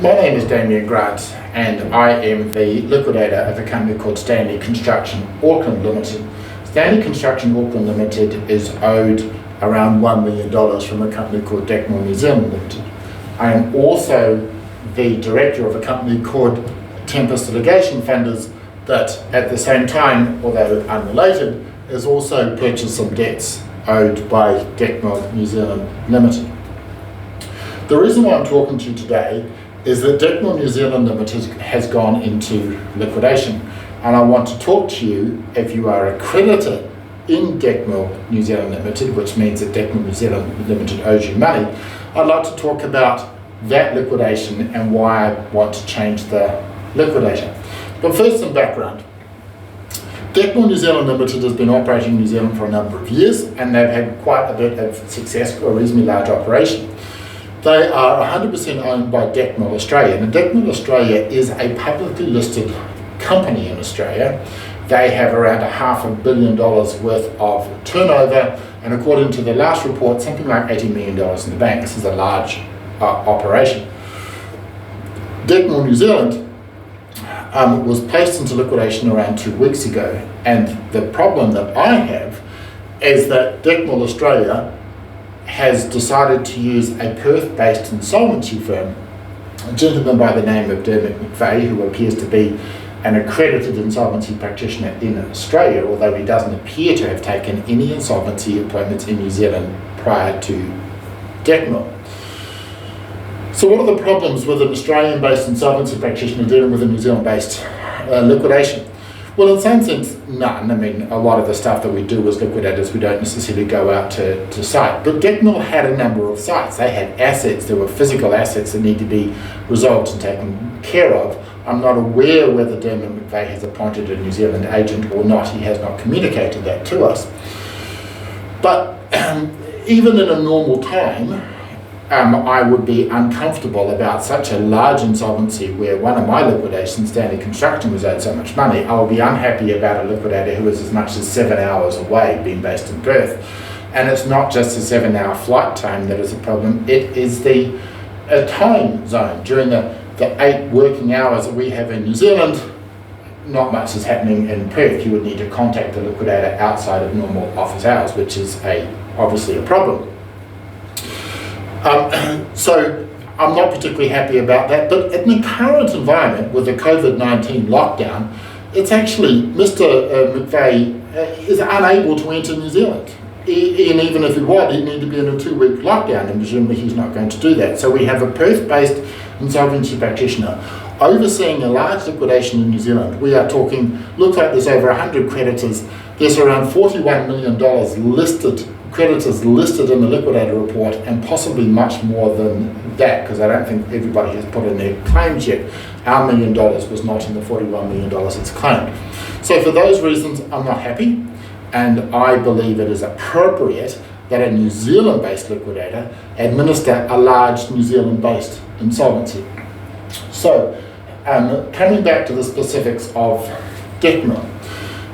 My name is Damien Grant and I am the liquidator of a company called Stanley Construction Auckland Limited. Stanley Construction Auckland Limited is owed around $1 million from a company called Decmil New Zealand Limited. I am also the director of a company called Tempest Litigation Funders that at the same time, although unrelated, has also purchased some debts owed by Decmil New Zealand Limited. The reason why I'm talking to you today is that Decmil New Zealand Limited has gone into liquidation, and I want to talk to you, if you are a creditor in Decmil New Zealand Limited, which means that Decmil New Zealand Limited owes you money, I'd like to talk about that liquidation and why I want to change the liquidator. But first, some background. Decmil New Zealand Limited has been operating in New Zealand for a number of years, and they've had quite a bit of success, a reasonably large operation. They are 100% owned by Decmil Australia, and Decmil Australia is a publicly listed company in Australia. They have around $500 million worth of turnover, and according to the last report, something like $80 million in the bank. This is a large operation. Decmil New Zealand was placed into liquidation around 2 weeks ago, and the problem that I have is that Decmil Australia has decided to use a Perth-based insolvency firm, a gentleman by the name of Dermott McVeigh, who appears to be an accredited insolvency practitioner in Australia, although he doesn't appear to have taken any insolvency appointments in New Zealand prior to Decmil. So what are the problems with an Australian-based insolvency practitioner dealing with a New Zealand-based liquidation? Well, in some sense, none. I mean, a lot of the stuff that we do as liquidators, we don't necessarily go out to site. But Decmil had a number of sites. They had assets. There were physical assets that need to be resolved and taken care of. I'm not aware whether Dermott McVeigh has appointed a New Zealand agent or not. He has not communicated that to us. But even in a normal time, I would be uncomfortable about such a large insolvency where one of my liquidations, Stanley Construction, was owed so much money. I would be unhappy about a liquidator who is as much as 7 hours away, being based in Perth. And it's not just the 7-hour flight time that is a problem, it is the time zone. During the 8 working hours that we have in New Zealand, not much is happening in Perth. You would need to contact the liquidator outside of normal office hours, which is obviously a problem. So I'm not particularly happy about that, but in the current environment with the COVID-19 lockdown, it's actually Mr. McVeigh is unable to enter New Zealand. And even if he would, he'd need to be in a 2-week lockdown, and presumably he's not going to do that. So we have a Perth-based insolvency practitioner overseeing a large liquidation in New Zealand. We are talking, looks like there's over 100 creditors. There's around $41 million creditors listed in the liquidator report, and possibly much more than that, because I don't think everybody has put in their claims yet. Our $1 million was not in the $41 million it's claimed. So for those reasons, I'm not happy, and I believe it is appropriate that a New Zealand-based liquidator administer a large New Zealand-based insolvency. So, coming back to the specifics of Decmil.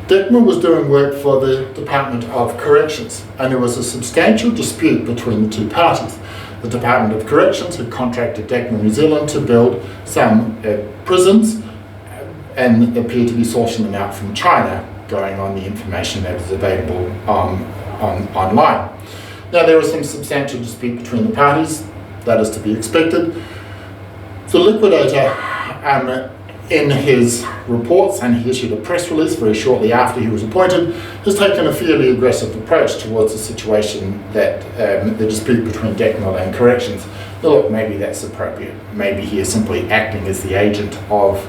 Decmil was doing work for the Department of Corrections, and there was a substantial dispute between the two parties. The Department of Corrections had contracted Decmil New Zealand to build some prisons and appeared to be sourcing them out from China, going on the information that is available online. Now, there was some substantial dispute between the parties. That is to be expected. The liquidator, in his reports, and he issued a press release very shortly after he was appointed, has taken a fairly aggressive approach towards the situation that the dispute between Decmil and Corrections. Now, look, maybe that's appropriate. Maybe he is simply acting as the agent of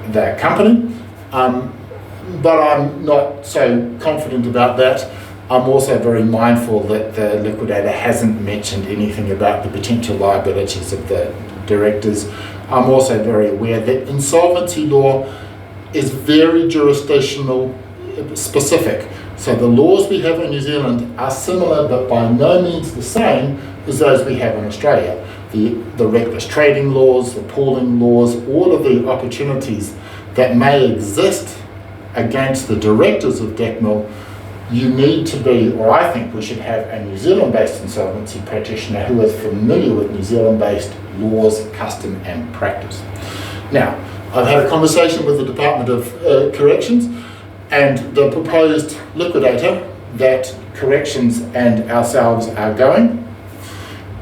that company, but I'm not so confident about that. I'm also very mindful that the liquidator hasn't mentioned anything about the potential liabilities of the directors. I'm also very aware that insolvency law is very jurisdictional specific. So the laws we have in New Zealand are similar, but by no means the same as those we have in Australia. The reckless trading laws, the pooling laws, all of the opportunities that may exist against the directors of Decmil you need to be, or I think we should have a New Zealand-based insolvency practitioner who is familiar with New Zealand-based laws, custom and practice. Now, I've had a conversation with the Department of Corrections, and the proposed liquidator that Corrections and ourselves are going,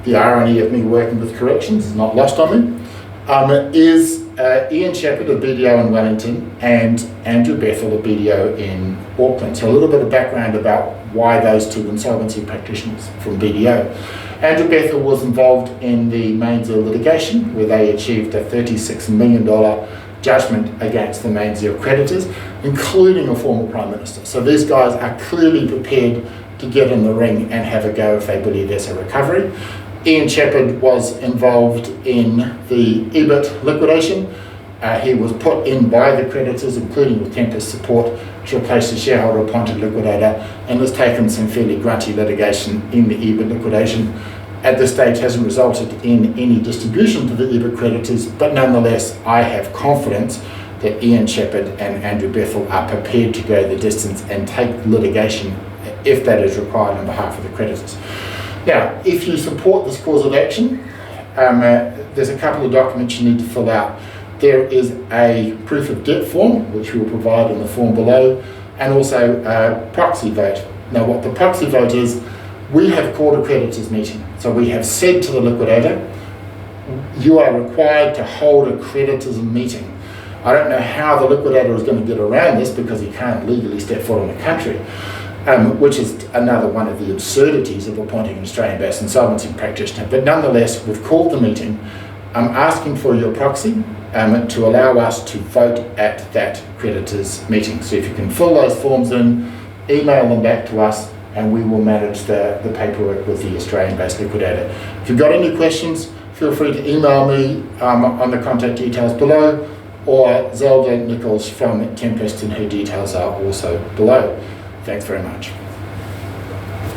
the irony of me working with Corrections is not lost on me, is Ian Shepherd of BDO in Wellington and Andrew Bethel of BDO in Auckland. So a little bit of background about why those two insolvency practitioners from BDO. Andrew Bethel was involved in the Mainzeal litigation, where they achieved a $36 million judgment against the Mainzeal creditors, including a former Prime Minister. So these guys are clearly prepared to get in the ring and have a go if they believe there's a recovery. Ian Shepherd was involved in the EBIT liquidation. He was put in by the creditors, including with Tempest support, to replace the shareholder appointed liquidator, and has taken some fairly grunty litigation in the EBIT liquidation. At this stage hasn't resulted in any distribution to the EBIT creditors, but nonetheless I have confidence that Ian Shepherd and Andrew Bethel are prepared to go the distance and take litigation if that is required on behalf of the creditors. Now, if you support this cause of action, there's a couple of documents you need to fill out. There is a proof of debt form, which we will provide in the form below, and also a proxy vote. Now, what the proxy vote is, we have called a creditors meeting. So we have said to the liquidator, you are required to hold a creditors meeting. I don't know how the liquidator is going to get around this because he can't legally step foot in the country. Which is another one of the absurdities of appointing an Australian-based insolvency practitioner. But nonetheless, we've called the meeting. I'm asking for your proxy to allow us to vote at that creditors meeting. So if you can fill those forms in, email them back to us, and we will manage the paperwork with the Australian-based liquidator. If you've got any questions, feel free to email me on the contact details below, or Zelda Nichols from Tempest, and her details are also below. Thanks very much.